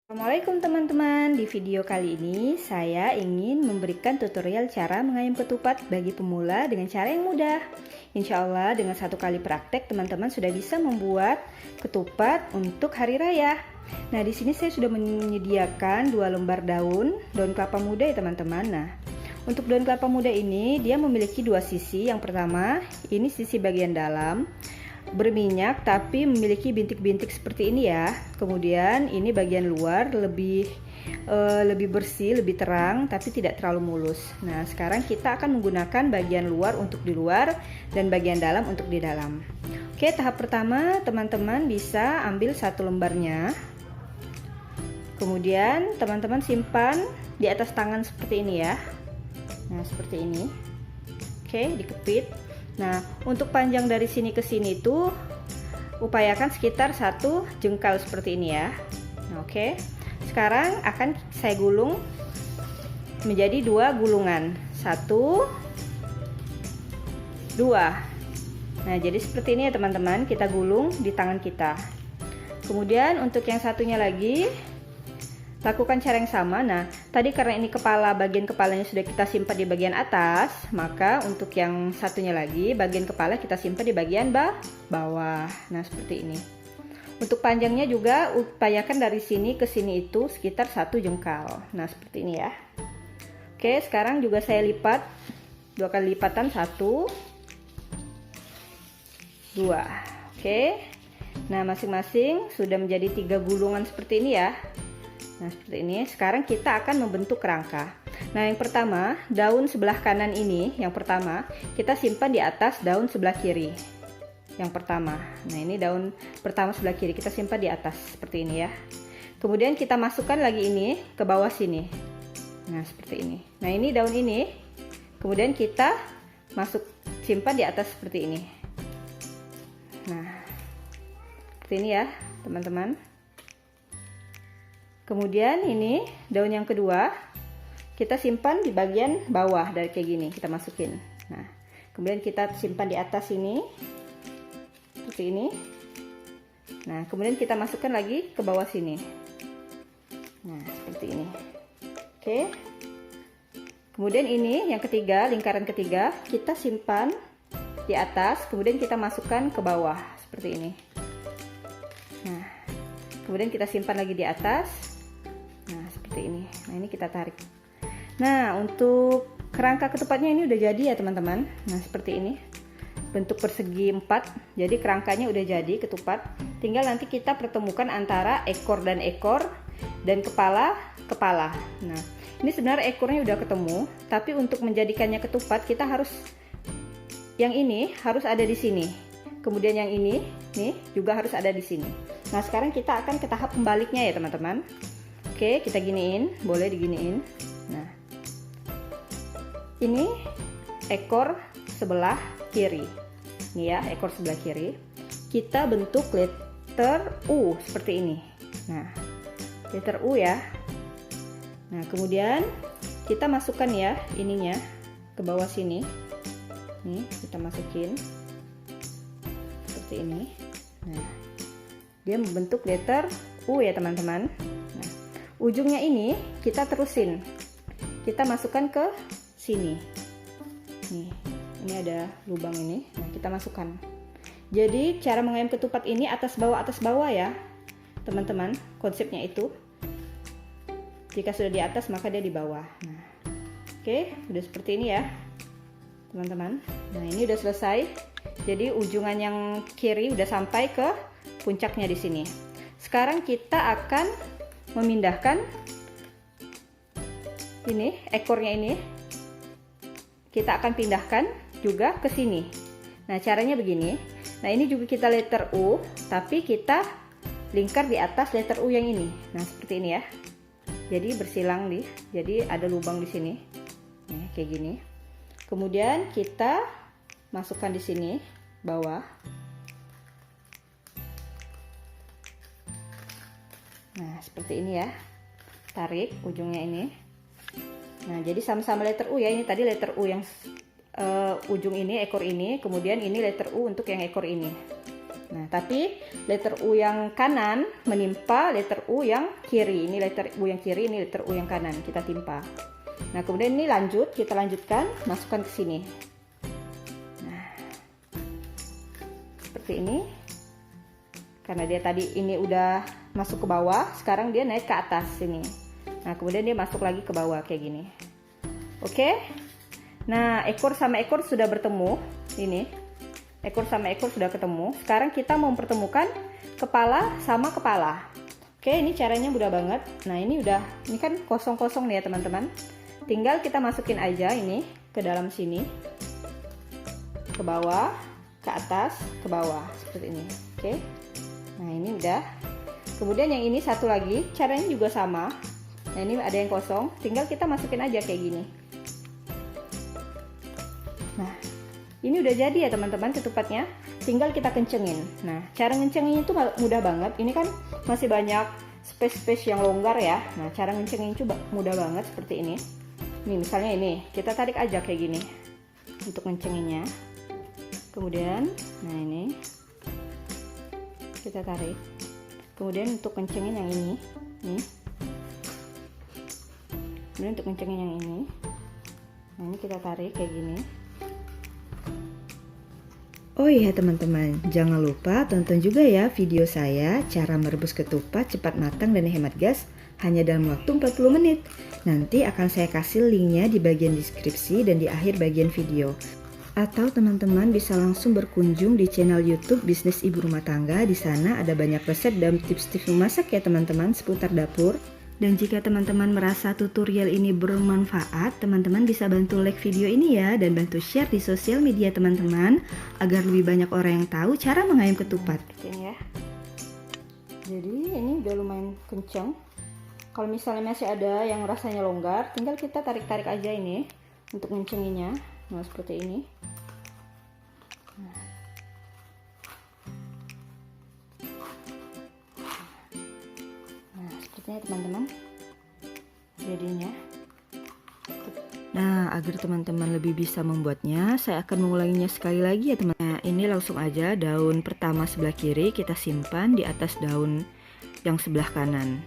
Assalamualaikum teman-teman. Di video kali ini saya ingin memberikan tutorial cara mengayam ketupat bagi pemula dengan cara yang mudah. Insya Allah dengan satu kali praktek teman-teman sudah bisa membuat ketupat untuk hari raya. Nah, di sini saya sudah menyediakan 2 lembar daun kelapa muda ya teman-teman. Nah, untuk daun kelapa muda ini dia memiliki 2 sisi. Yang pertama, ini sisi bagian dalam berminyak tapi memiliki bintik-bintik seperti ini ya. Kemudian ini bagian luar lebih bersih, lebih terang tapi tidak terlalu mulus. Nah, sekarang kita akan menggunakan bagian luar untuk di luar dan bagian dalam untuk di dalam. Oke, tahap pertama teman-teman bisa ambil 1 lembarnya. Kemudian teman-teman simpan di atas tangan seperti ini ya. Nah, seperti ini. Oke, dikepit. Nah, untuk panjang dari sini ke sini itu upayakan sekitar 1 jengkal seperti ini ya. Nah, oke. Sekarang akan saya gulung menjadi 2 gulungan. 1 2. Nah, jadi seperti ini ya teman-teman, kita gulung di tangan kita. Kemudian untuk yang satunya lagi lakukan cara yang sama. Nah, tadi karena ini bagian kepalanya sudah kita simpan di bagian atas, maka untuk yang satunya lagi, bagian kepala kita simpan di bagian bawah. Nah, seperti ini. Untuk panjangnya juga upayakan dari sini ke sini itu sekitar 1 jengkal. Nah, seperti ini ya. Oke, sekarang juga saya lipat 2 kali lipatan, 1 2. Oke. Nah, masing-masing sudah menjadi 3 gulungan seperti ini ya. Nah, seperti ini. Sekarang kita akan membentuk kerangka. Nah, yang pertama, daun sebelah kanan ini, yang pertama, kita simpan di atas daun sebelah kiri. Yang pertama. Nah, ini daun pertama sebelah kiri, kita simpan di atas seperti ini ya. Kemudian kita masukkan lagi ini ke bawah sini. Nah, seperti ini. Nah, ini daun ini. Kemudian kita simpan di atas seperti ini. Nah, seperti ini ya, teman-teman. Kemudian ini daun yang kedua kita simpan di bagian bawah dari kayak gini, kita masukin. Nah, kemudian kita simpan di atas ini seperti ini. Nah, kemudian kita masukkan lagi ke bawah sini. Nah, seperti ini. Oke. Kemudian ini yang ketiga, lingkaran ketiga kita simpan di atas, kemudian kita masukkan ke bawah seperti ini. Nah, kemudian kita simpan lagi di atas. Nah, seperti ini. Nah, ini kita tarik. Nah, untuk kerangka ketupatnya ini udah jadi ya teman-teman. Nah, seperti ini. Bentuk persegi 4. Jadi kerangkanya udah jadi ketupat. Tinggal nanti kita pertemukan antara ekor dan kepala. Nah, ini sebenarnya ekornya udah ketemu, tapi untuk menjadikannya ketupat kita harus yang ini harus ada di sini. Kemudian yang ini nih juga harus ada di sini. Nah, sekarang kita akan ke tahap pembaliknya ya teman-teman. Oke, kita giniin, boleh diginiin. Nah, ini ekor sebelah kiri. Ini ya, ekor sebelah kiri. Kita bentuk letter U seperti ini. Nah, letter U ya. Nah, kemudian kita masukkan ya ininya ke bawah sini. Nih, kita masukin seperti ini. Nah, dia membentuk letter U ya teman-teman. Nah, ujungnya ini kita terusin, kita masukkan ke sini. Nih, ini ada lubang ini. Nah, kita masukkan. Jadi cara mengayam ketupat ini atas bawah ya teman-teman. Konsepnya itu jika sudah di atas maka dia di bawah. Nah, oke, udah seperti ini ya teman-teman. Nah, ini udah selesai. Jadi ujungan yang kiri udah sampai ke puncaknya di sini. Sekarang kita akan memindahkan ini ekornya ini. Kita akan pindahkan juga ke sini. Nah, caranya begini. Nah, ini juga kita letter U, tapi kita lingkar di atas letter U yang ini. Nah, seperti ini ya. Jadi bersilang nih. Jadi ada lubang di sini. Nih, kayak gini. Kemudian kita masukkan di sini bawah. Nah, seperti ini ya. Tarik ujungnya ini. Nah, jadi sama-sama letter U ya. Ini tadi letter U yang ujung ini, ekor ini. Kemudian ini letter U untuk yang ekor ini. Nah, tapi letter U yang kanan menimpa letter U yang kiri. Ini letter U yang kiri, ini letter U yang kanan, kita timpa. Nah, kemudian ini kita lanjutkan, masukkan ke sini. Nah, seperti ini. Karena dia tadi ini udah masuk ke bawah, sekarang dia naik ke atas sini. Nah, kemudian dia masuk lagi ke bawah kayak gini. Oke. Nah, ekor sama ekor sudah bertemu. Ini. Ekor sama ekor sudah ketemu. Sekarang kita mau mempertemukan kepala sama kepala. Oke, ini caranya mudah banget. Nah, ini kan kosong-kosong nih ya, teman-teman. Tinggal kita masukin aja ini ke dalam sini. Ke bawah, ke atas, ke bawah seperti ini. Oke. Nah, ini udah. Kemudian yang ini satu lagi, caranya juga sama. Nah, ini ada yang kosong, tinggal kita masukin aja kayak gini. Nah, ini udah jadi ya teman-teman ketupatnya. Tinggal kita kencengin. Nah, cara ngencengin itu mudah banget. Ini kan masih banyak space-space yang longgar ya. Nah, cara ngencengin itu mudah banget seperti ini. Nih, misalnya ini, kita tarik aja kayak gini. Untuk ngencenginnya. Kemudian, nah ini kita tarik. Kemudian untuk kencengin yang ini, nih. Kemudian untuk kencengin yang ini, nah ini kita tarik kayak gini. Oh iya teman-teman, jangan lupa tonton juga ya video saya cara merebus ketupat cepat matang dan hemat gas hanya dalam waktu 40 menit. Nanti akan saya kasih linknya di bagian deskripsi dan di akhir bagian video. Atau teman-teman bisa langsung berkunjung di channel YouTube Bisnis Ibu Rumah Tangga. Di sana ada banyak resep dan tips-tips memasak ya teman-teman seputar dapur. Dan jika teman-teman merasa tutorial ini bermanfaat, teman-teman bisa bantu like video ini ya dan bantu share di sosial media teman-teman agar lebih banyak orang yang tahu cara mengayam ketupat. Ini ya. Jadi ini udah lumayan kencang. Kalau misalnya masih ada yang rasanya longgar, tinggal kita tarik-tarik aja ini untuk ngencenginnya. Nah, seperti ini. Nah, sepertinya teman-teman jadinya. Nah, agar teman-teman lebih bisa membuatnya, saya akan mengulanginya sekali lagi ya teman. Nah, ini langsung aja daun pertama sebelah kiri kita simpan di atas daun yang sebelah kanan.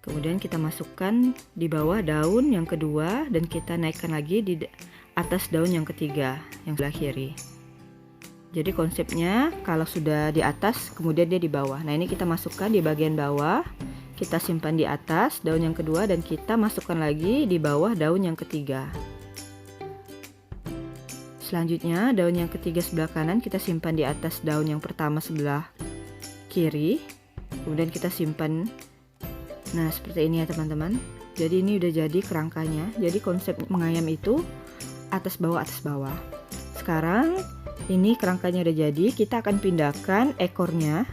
Kemudian kita masukkan di bawah daun yang kedua dan kita naikkan lagi di atas daun yang ketiga yang sebelah kiri. Jadi konsepnya kalau sudah di atas kemudian dia di bawah. Nah, ini kita masukkan di bagian bawah, kita simpan di atas daun yang kedua dan kita masukkan lagi di bawah daun yang ketiga. Selanjutnya daun yang ketiga sebelah kanan kita simpan di atas daun yang pertama sebelah kiri. Kemudian kita simpan. Nah, seperti ini ya teman-teman. Jadi ini udah jadi kerangkanya. Jadi konsep mengayam itu atas bawah. Sekarang ini kerangkanya udah jadi, kita akan pindahkan ekornya.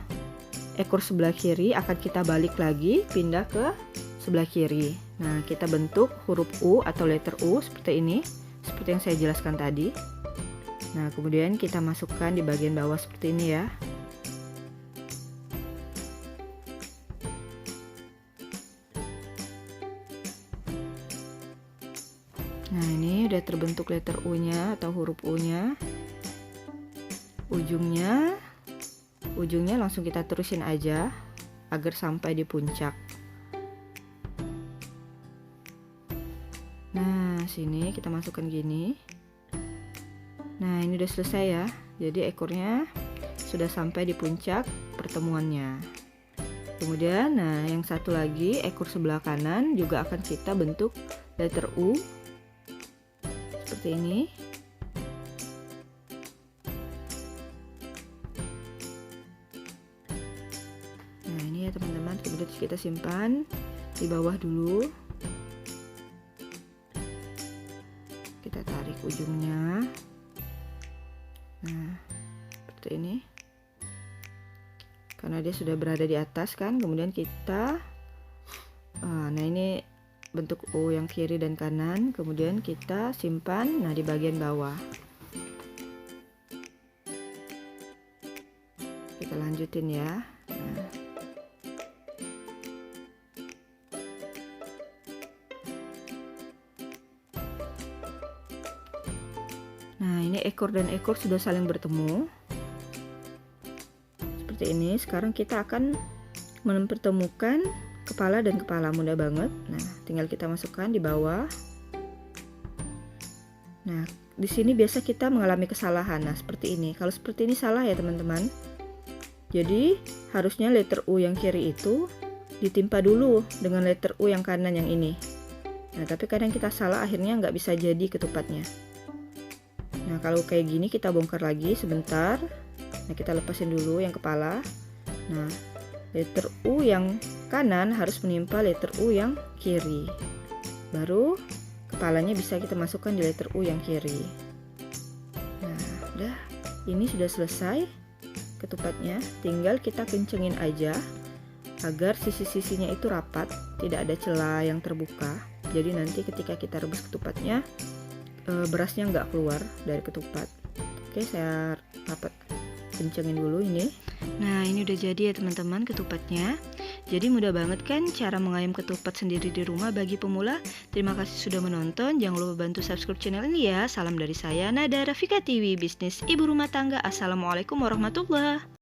Ekor sebelah kiri akan kita balik lagi, pindah ke sebelah kiri. Nah, kita bentuk huruf U atau letter U seperti ini, seperti yang saya jelaskan tadi. Nah, kemudian kita masukkan di bagian bawah seperti ini ya. Nah, ini udah terbentuk letter U-nya atau huruf U-nya. Ujungnya langsung kita terusin aja agar sampai di puncak. Nah, sini kita masukkan gini. Nah, ini udah selesai ya. Jadi ekornya sudah sampai di puncak pertemuannya. Kemudian, nah yang satu lagi ekor sebelah kanan juga akan kita bentuk letter U seperti ini. Nah, ini ya teman-teman, kemudian kita simpan di bawah dulu. Kita tarik ujungnya. Nah, seperti ini. Karena dia sudah berada di atas kan, kemudian kita nah ini bentuk U yang kiri dan kanan, kemudian kita simpan nah di bagian bawah. Kita lanjutin ya. Nah, ini ekor dan ekor sudah saling bertemu. seperti ini. Sekarang kita akan mempertemukan kepala dan kepala, mudah banget. Nah, tinggal kita masukkan di bawah. Nah, di sini biasa kita mengalami kesalahan. Nah, seperti ini. Kalau seperti ini salah ya teman-teman. Jadi, harusnya letter U yang kiri itu ditimpa dulu dengan letter U yang kanan yang ini. Nah, tapi kadang kita salah, akhirnya nggak bisa jadi ketupatnya. Nah, kalau kayak gini kita bongkar lagi sebentar. Nah, kita lepasin dulu yang kepala. Nah, letter U yang kanan harus menimpa letter U yang kiri. Baru kepalanya bisa kita masukkan di letter U yang kiri. Nah, udah, ini sudah selesai ketupatnya. Tinggal kita kencengin aja agar sisi-sisinya itu rapat, tidak ada celah yang terbuka. Jadi nanti ketika kita rebus ketupatnya, berasnya nggak keluar dari ketupat. Oke, saya kencengin dulu ini. Nah, ini udah jadi ya teman-teman ketupatnya. Jadi mudah banget kan cara mengayam ketupat sendiri di rumah bagi pemula. Terima kasih sudah menonton. Jangan lupa bantu subscribe channel ini ya. Salam dari saya, Nada Rafika TV, bisnis ibu rumah tangga. Assalamualaikum warahmatullahi wabarakatuh.